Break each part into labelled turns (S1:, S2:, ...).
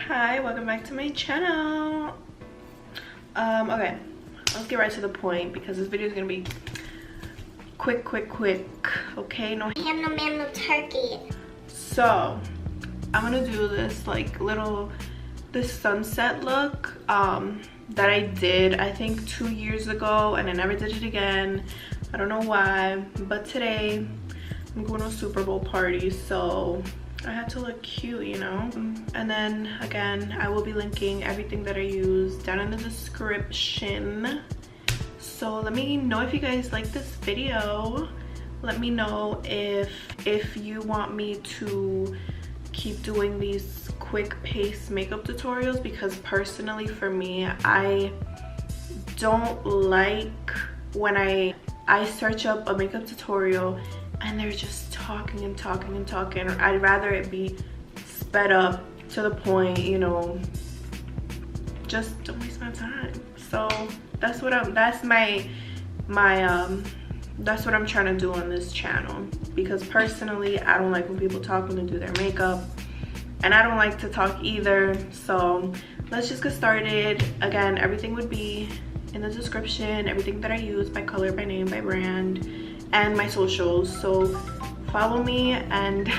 S1: Hi, welcome back to my channel. Okay, let's get right to the point because this video is gonna be quick. Okay, no
S2: ham, no ma'am, no turkey.
S1: So I'm gonna do this this sunset look that I did I think 2 years ago, and I never did it again. I don't know why, but today I'm going to a Super Bowl party, so I had to look cute, you know. And then again, I will be linking everything that I use down in the description. So let me know if you guys like this video. Let me know if you want me to keep doing these quick pace makeup tutorials, because personally for me, I don't like when I search up a makeup tutorial and they're just talking and talking and talking. I'd rather it be sped up to the point, you know. Just don't waste my time. So that's what I'm trying to do on this channel, because personally I don't like when people talk when they do their makeup, and I don't like to talk either. So let's just get started. Again, everything would be in the description, everything that I use, by color, by name, by brand, and my socials. So follow me, and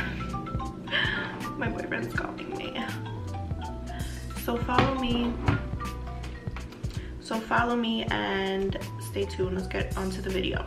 S1: my boyfriend's calling me. So follow me and stay tuned. Let's get onto the video.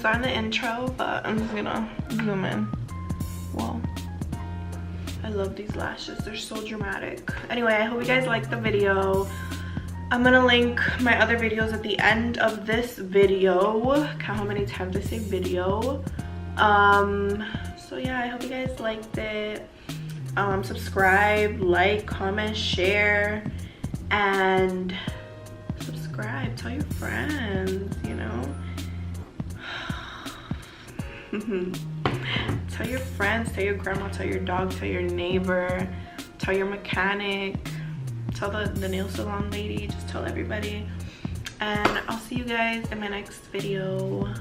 S1: saw in the intro, but I'm just gonna zoom in. Whoa. I love these lashes. They're so dramatic. Anyway, I hope you guys liked the video. I'm gonna link my other videos at the end of this video. Count how many times I say video. So yeah, I hope you guys liked it. Subscribe, like, comment, share, and subscribe. Tell your friends, you know. Tell your friends, tell your grandma, tell your dog, tell your neighbor, tell your mechanic, tell the nail salon lady. Just tell everybody. And I'll see you guys in my next video.